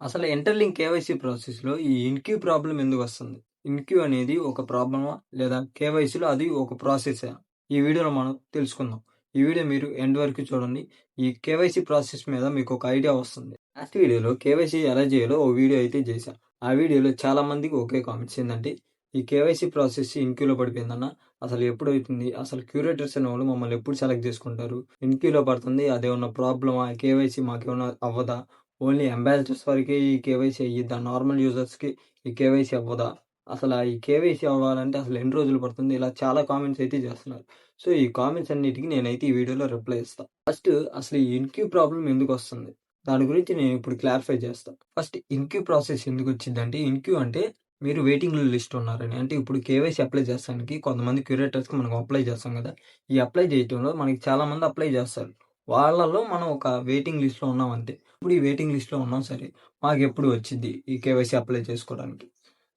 అసలు interlink KYC ప్రాసెస్‌లో ఈ ఇన్‌క్యూ ప్రాబ్లమ్ ఎందుకొస్తుంది? ఇన్‌క్యూ అనేది ఒక ప్రాబ్లమా? లేదా కేవైసీలో అది ఒక ప్రాసెసా? ఈ వీడియోలో మనం తెలుసుకుందాం. ఈ వీడియో మీరు ఎండ్ వరకు చూడండి. ఈ కేవైసీ ప్రాసెస్ మీద మీకొక ఐడియా వస్తుంది. లాస్ట్ వీడియోలో కేవైసీ ఎలా చేయాలో ఓ వీడియో అయితే చేశా. ఆ వీడియోలో చాలా మందికి ఒకే కామెంట్స్ ఏందంటే, "ఈ కేవైసీ ప్రాసెస్ ఇన్‌క్యూలో పడిపోయిందన్న. అసలు ఎప్పుడవుతుంది? అసలు క్యూరేటర్స్ అనేవాళ్ళు మమ్మల్ని ఎప్పుడు సెలెక్ట్ చేసుకుంటారు? ఇన్‌క్యూలో పడుతుంది. అదేమన్నా ప్రాబ్లమా? కేవైసీ మాకేమన్నా అవ్వదా? ఓన్లీ అంబాసిడర్స్ వరకే ఈ కేవైసీ అయ్యిద్దా? నార్మల్ యూజర్స్‌కి ఈ కేవైసీ అవ్వదా? అసలా ఈ కేవైసీ అవ్వాలంటే అసలు ఎన్ని రోజులు పడుతుంది?" ఇలా చాలా కామెంట్స్ అయితే చేస్తున్నారు. సో, ఈ కామెంట్స్ అన్నిటికి నేనైతే ఈ వీడియోలో రిప్లై ఇస్తా. ఫస్ట్ అసలు ఈ ఇన్‌క్యూ ప్రాబ్లమ్ ఎందుకొస్తుంది? దాని గురించి నేనిప్పుడు క్లారిఫై చేస్తా. ఫస్ట్ ఇన్‌క్యూ ప్రాసెస్ ఎందుకొచ్చిద్దంటే, ఇన్‌క్యూ అంటే మీరు వెయిటింగ్ లిస్ట్ ఉన్నారని. అంటే ఇప్పుడు కేవైసీ అప్లై చేస్తానికి కొంతమంది క్యూరేటర్స్‌కి మనం అప్లై చేస్తాం గదా! ఈ అప్లై చేయటంలో మనకి చాలా మంది అప్లై చేస్తారు. వాళ్ళలో మనం ఒక వెయిటింగ్ లిస్ట్‌లో ఉన్నాం అంతే. ఇప్పుడు ఈ వెయిటింగ్ లిస్ట్‌లో ఉన్నాం సరే, మాకెప్పుడు వచ్చిద్ది ఈ కేవైసీ అప్లై చేసుకోవడానికి?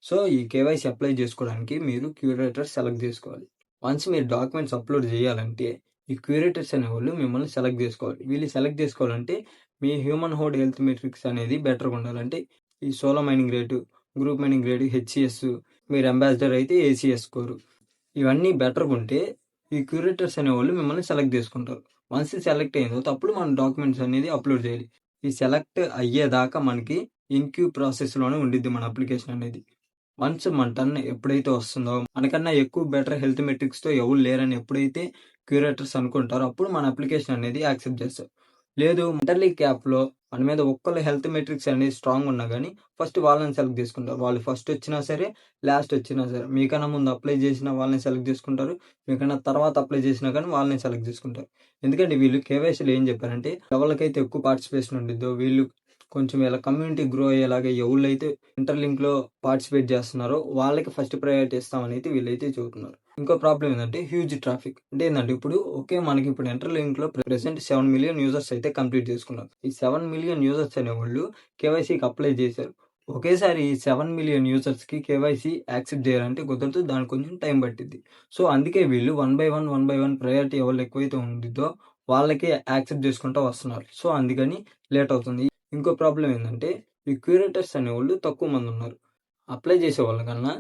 సో, ఈ కేవైసీ అప్లై చేసుకోవడానికి మీరు క్యూరేటర్ సెలెక్ట్ జేసుకోవాలి. వన్స్ మీరు డాక్యుమెంట్స్ అప్‌లోడ్ జేయాలంటే, ఈ క్యూరేటర్స్ అనేవోళ్ళు మిమ్మల్ని సెలెక్ట్ జేసుకోవాలి. వీళ్ళు సెలెక్ట్ జేసుకోవాలంటే, మీ హ్యూమన్ హోడ్ హెల్త్ మెట్రిక్స్ అనేది బెటర్‌గుండాలి. అంటే, ఈ solo mining rate, group mining rate, HCS, మీరు అంబాసిడర్ అయితే ఏసీఎస్ స్కోరు. ఇవన్నీ బెటర్‌గుంటే, ఈ క్యూరేటర్స్ అనేవోళ్ళు మిమ్మల్ని సెలెక్ట్ జేసుకుంటారు. వన్స్ సెలెక్ట్ అయిన తర్వాత అప్పుడు మన డాక్యుమెంట్స్ అనేది అప్‌లోడ్ జేయాలి. ఈ సెలెక్ట్ అయ్యేదాకా మనకి ఇన్‌క్యూ ప్రాసెస్‌లోనే ఉండిద్ది మన అప్లికేషన్ అనేది. వన్స్ మన టర్న్ ఎప్పుడైతే వస్తుందో, మనకన్నా ఎక్కువ బెటర్ హెల్త్ మెట్రిక్స్‌తో ఎవరు లేరని ఎప్పుడైతే క్యూరేటర్స్ అనుకుంటారో, అప్పుడు మన అప్లికేషన్ అనేది యాక్సెప్ట్ చేస్తారు. లేదు ఇంటర్‌లీక్ యాప్‌లో మన మీద ఒక్కళ్ళ హెల్త్ మెట్రిక్స్ అనేది స్ట్రాంగ్ ఉన్నా గానీ, ఫస్ట్ వాళ్ళని సెలెక్ట్ చేసుకుంటారు. వాళ్ళు ఫస్ట్ వచ్చినా సరే, లాస్ట్ వచ్చినా సరే. మీకన్నా ముందు అప్లై చేసిన వాళ్ళని సెలెక్ట్ చేసుకుంటారు. మీకన్నా తర్వాత అప్లై చేసినా గానీ వాళ్ళనే సెలెక్ట్ చేసుకుంటారు. ఎందుకంటే వీళ్ళు కేవైసీలో ఏం చెప్పారంటే, ఎవళ్ళకైతే ఎక్కువ పార్టిసిపేషన్ ఉండిద్దో వీళ్ళు కొంచెం ఇలా కమ్యూనిటీ గ్రో అయ్యేలాగా ఎవళ్ళైతే ఇంటర్‌లింక్‌లో పార్టిసిపేట్ చేస్తున్నారో వాళ్ళకి ఫస్ట్ ప్రయారిటీ ఇస్తామనైతే వీళ్ళైతే చెబుతున్నారు. ఇంకో ప్రాబ్లమ్ ఏందంటే హ్యూజ్ ట్రాఫిక్. అంటే ఏందంటే ఇప్పుడు మనకిప్పుడు ఇంటర్‌లింక్‌లో ప్రెజెంట్ 7,000,000 యూజర్స్ అయితే కంప్లీట్ చేసుకున్నారు. ఈ 7,000,000 యూజర్స్ అనేవాళ్ళు కేవైసీకి అప్లై చేశారు. ఒకేసారి ఈ 7,000,000 యూజర్స్‌కి కేవైసీ యాక్సెప్ట్ చేయాలంటే కుదరదు. దానికి కొంచెం టైం పట్టిద్ది. సో, అందుకే వీళ్ళు వన్ బై వన్ ప్రయారిటీ ఎవళ్ళు ఎక్కువైతే ఉండిద్దో వాళ్ళకే యాక్సెప్ట్ చేసుకుంటా వస్తున్నారు. సో, అందుకని లేట్ అవుతుంది. ఇంకో ప్రాబ్లమ్ ఏందంటే, ఈ క్యూరేటర్స్ అనేవోళ్ళు తక్కువ మందున్నారు. అప్లై చేసేవాళ్ళ కన్నా,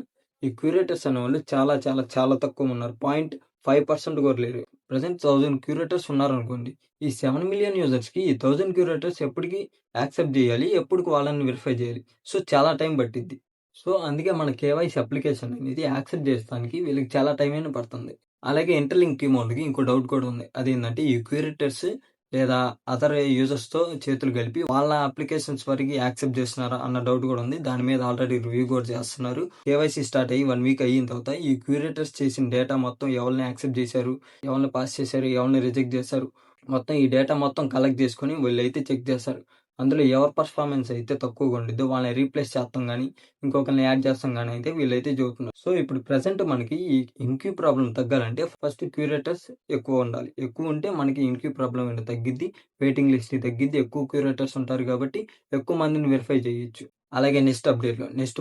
ఈ క్యూరేటర్స్ అనేవాళ్ళు చాలా, చాలా, చాలా తక్కువగున్నారు. 0.5% కూడా లేరు. ప్రెజెంట్ 1000 క్యూరేటర్స్ ఉన్నారనుకోండి. ఈ 7,000,000 యూజర్స్‌కి ఈ 1000 క్యూరేటర్స్ ఎప్పటికి యాక్సెప్ట్ జేయాలి, ఎప్పటికి వాళ్ళని వెరిఫై జేయాలి. సో, చాలా టైం పట్టిద్ది. సో, అందుకే మన కేవైసీ అప్లికేషన్ అనేది యాక్సెప్ట్ జేస్తానికి వీళ్ళకి చాలా టైం అయినా పడుతుంది. అలాగే ఇంటర్‌లింక్ టీమ్ వాళ్ళకి ఇంకో డౌట్ కూడా ఉంది. అదేందంటే, ఈ క్యూరేటర్స్ లేదా అదర్ యూజర్స్‌తో చేతులు కలిపి వాళ్ళ అప్లికేషన్స్ వరకి యాక్సెప్ట్ చేస్తున్నారా అన్న డౌట్ కూడా ఉంది. దాని మీద ఆల్రెడీ రివ్యూ కూడా చేస్తున్నారు. కేవైసీ స్టార్ట్ అయ్యి 1 వీక్ అయిన తర్వాత ఈ క్యూరేటర్స్ చేసిన డేటా మొత్తం ఎవరిని యాక్సెప్ట్ చేశారు, ఎవరిని పాస్ చేశారు, ఎవరిని రిజెక్ట్ చేశారు. మొత్తం ఈ డేటా మొత్తం కలెక్ట్ చేసుకొని వీళ్ళైతే చెక్ చేస్తారు. అందులో ఎవరి పర్ఫార్మెన్స్ అయితే తక్కువగా ఉండిద్దో వాళ్ళని రీప్లేస్ చేస్తాం గానీ, ఇంకొకరిని యాడ్ చేస్తాం గానీ అయితే వీళ్ళైతే చెబుతున్నారు. సో, ఇప్పుడు ప్రెజెంట్ మనకి ఈ ఇన్‌క్యూ ప్రాబ్లమ్ తగ్గాలంటే ఫస్ట్ క్యూరేటర్స్ ఎక్కువ ఉండాలి. ఎక్కువ ఉంటే మనకి ఇన్‌క్యూ ప్రాబ్లమ్ అనేది తగ్గిద్ది. Waiting list తగ్గిద్ది. ఎక్కువ క్యూరేటర్స్ ఉంటారు కాబట్టి ఎక్కువ మందిని వెరిఫై చేయొచ్చు. అలాగే నెక్స్ట్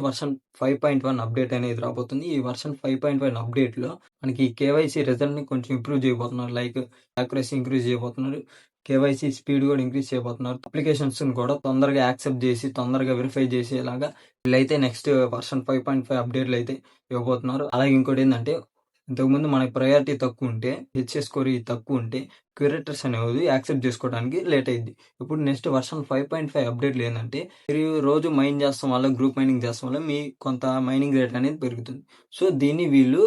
వర్షన్ 5.1 అప్డేట్ అనేది రాబోతుంది. ఈ వర్షన్ 5.1 అప్డేట్‌లో మనకి కేవైసీ రిజల్ట్‌ని కొంచెం ఇంప్రూవ్ చేయబోతున్నారు. లైక్ యాక్యురసీ ఇంక్రీజ్ చేయబోతున్నారు. కేవైసీ స్పీడ్ కూడా ఇంక్రీజ్ చేయబోతున్నారు. అప్లికేషన్స్‌ని కూడా తొందరగా యాక్సెప్ట్ చేసి, తొందరగా వెరిఫై చేసేలాగా వీళ్ళైతే నెక్స్ట్ వర్షన్ 5.5 అప్డేట్‌లు అయితే ఇవ్వబోతున్నారు. అలాగే ఇంకోటేందంటే, ఇంతకుముందు మనకి ప్రయారిటీ తక్కువుంటే, హెచ్‌ఎస్ స్కోర్ తక్కువుంటే, క్యూరేటర్స్ అనేవి యాక్సెప్ట్ చేసుకోవడానికి లేట్ అయ్యిద్ది. ఇప్పుడు నెక్స్ట్ వర్షన్ 5.5 అప్డేట్‌లో ఏందంటే, మీరు రోజు మైన్ చేస్తాం వల్ల, గ్రూప్ మైనింగ్ చేస్తాం వల్ల మీ కొంత మైనింగ్ రేట్ అనేది పెరుగుతుంది. సో, దీన్ని వీళ్ళు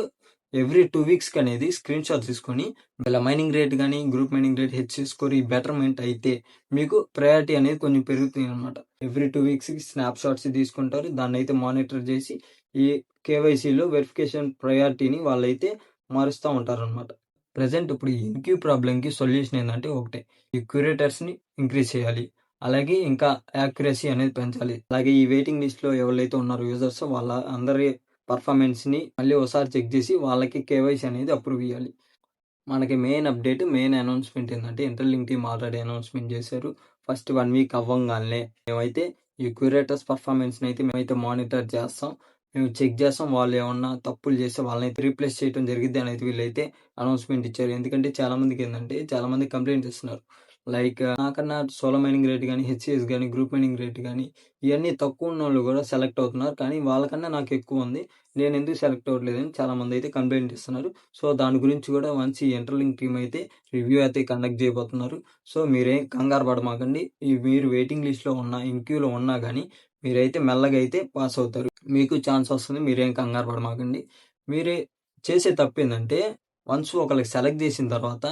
ఎవ్రీ 2 వీక్స్‌కి అనేది స్క్రీన్‌షాట్ తీసుకొని, వీళ్ళ మైనింగ్ రేట్ గాని, group mining rate, HS score betterment అయితే, మీకు ప్రయారిటీ అనేది కొంచెం పెరుగుతుందనమాట. ఎవ్రీ 2 వీక్స్‌కి స్నాప్‌షాట్స్ తీసుకుంటారు. దాన్నైతే మానిటర్ చేసి, ఈ కేవైసీలో వెరిఫికేషన్ ప్రయారిటీని వాళ్ళైతే మారుస్తా ఉంటారనమాట. ప్రెజెంట్ ఇప్పుడు ఈ ఇన్‌క్యూ ప్రాబ్లమ్‌కి సొల్యూషన్ ఏందంటే ఒకటే. ఈ క్యూరేటర్స్‌ని ఇంక్రీజ్ చేయాలి. అలాగే ఇంకా యాక్యురసీ అనేది పెంచాలి. అలాగే ఈ వెయిటింగ్ లిస్ట్‌లో ఎవరైతే ఉన్నారో యూజర్స్ వాళ్ళ అందరి పర్ఫార్మెన్స్‌ని మళ్ళీ ఒకసారి చెక్ చేసి వాళ్ళకి కేవైసీ అనేది అప్రూవ్ ఇయ్యాలి. మనకి మెయిన్ అనౌన్స్‌మెంట్ ఏందంటే ఇంటర్‌లింక్ టీమ్ ఆల్రెడీ అనౌన్స్‌మెంట్ చేశారు. ఫస్ట్ 1 వీక్ అవ్వంగాల్నే మేమైతే ఈ క్యూరేటర్స్ పర్ఫార్మెన్స్‌నైతే మేమైతే మానిటర్ చేస్తాం. మేము చెక్ చేస్తాం. వాళ్ళు ఏమన్నా తప్పులు చేస్తే వాళ్ళనైతే రీప్లేస్ చేయడం జరిగిద్ది అనేది వీళ్ళైతే అనౌన్స్‌మెంట్ ఇచ్చారు. ఎందుకంటే చాలా మందికి కంప్లెయింట్స్ ఇస్తున్నారు. లైక్ నాకన్నా సోలో మైనింగ్ రేట్ గాని, హెచ్‌సిఎస్ గాని, గ్రూప్ మైనింగ్ రేట్ గాని ఇయన్నీ తక్కువున్నోళ్ళు గూడా సెలెక్ట్ అవుతున్నారు. కానీ వాళ్ళకన్నా నాకెక్కువుంది. నేనెందుకు సెలెక్ట్ అవ్వట్లేదని చాలామందయితే కంప్లెయింట్ ఇస్తున్నారు. సో, దాని గురించి గూడా వన్స్ ఈ ఇంటర్‌లింక్ టీమ్ అయితే రివ్యూ అయితే కండక్ట్ జేయబోతున్నారు. సో, మీరేం కంగారు పడమాకండి. మీరు వెయిటింగ్ లిస్ట్‌లో ఉన్నా, ఇన్ క్యూలో ఉన్నా గాని మీరైతే మెల్లగా అయితే పాస్ అవుతారు. మీకు ఛాన్స్ వస్తుంది. మీరేం కంగారు పడమాకండి. మీరే చేసే తప్పేందంటే వన్స్ ఒకళ్ళకి సెలెక్ట్ జేసిన తర్వాత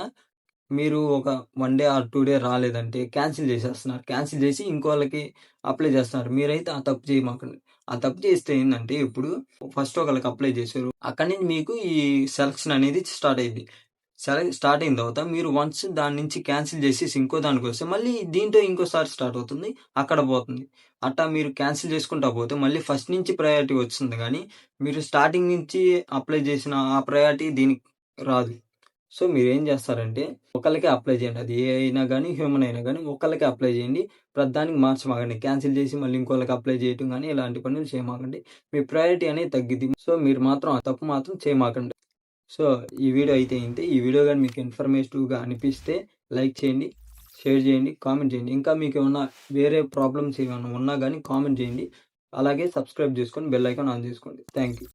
మీరు ఒక 1 డే ఆర్ 2 డే రాలేదంటే క్యాన్సిల్ జేసేస్తున్నారు. క్యాన్సిల్ జేసి ఇంకోళ్ళకి అప్లై జేస్తున్నారు. మీరైతే ఆ తప్పు చేయమాకండి. ఆ తప్పు చేస్తే ఏందంటే ఇప్పుడు ఫస్ట్ ఒకళ్ళకి అప్లై జేశారు. అక్కడి నుంచి మీకు ఈ సెలక్షన్ అనేది స్టార్ట్ అయ్యిద్ది. స్టార్ట్ అయిన తర్వాత మీరు వన్స్ దాని నుంచి క్యాన్సిల్ జేసేసి ఇంకో దానికొస్తే మళ్ళీ దీంట్లో ఇంకోసారి స్టార్ట్ అవుతుంది. అక్కడ పోతుంది. అట్టా మీరు క్యాన్సిల్ చేసుకుంటా పోతే మళ్ళీ ఫస్ట్ నుంచి ప్రయారిటీ వస్తుంది గానీ, మీరు స్టార్టింగ్ నుంచి అప్లై జేసిన ఆ ప్రయారిటీ దీనికి రాదు. సో, మీరేం జేస్తారంటే ఒకళ్ళకే అప్లై జేయండి. అది ఏఐ అయినా గానీ, హ్యూమన్ అయినా గానీ ఒక్కళ్ళకే అప్లై జేయండి. ప్రతిదానికి మార్చమాకండి. క్యాన్సిల్ జేసి మళ్ళీ ఇంకోళ్ళకి అప్లై జేయటం గానీ, ఇలాంటి పనులు చేయమాకండి. మీ ప్రయారిటీ అనేది తగ్గిద్ది. సో, మీరు మాత్రం ఆ తప్పు మాత్రం చేయమాకండి. సో, ఈ వీడియో అయితే ఇంతే. ఈ వీడియో గాని మీకు ఇన్ఫర్మేటివ్‌గా అనిపిస్తే లైక్ చేయండి, షేర్ జేయండి, కామెంట్ జేయండి. ఇంకా మీకేమన్నా వేరే ప్రాబ్లమ్స్ ఏమన్నా ఉన్నా గానీ కామెంట్ జేయండి. అలాగే సబ్స్క్రైబ్ జేసుకొని బెల్ ఐకాన్ ఆన్ జేసుకోండి. Thank you.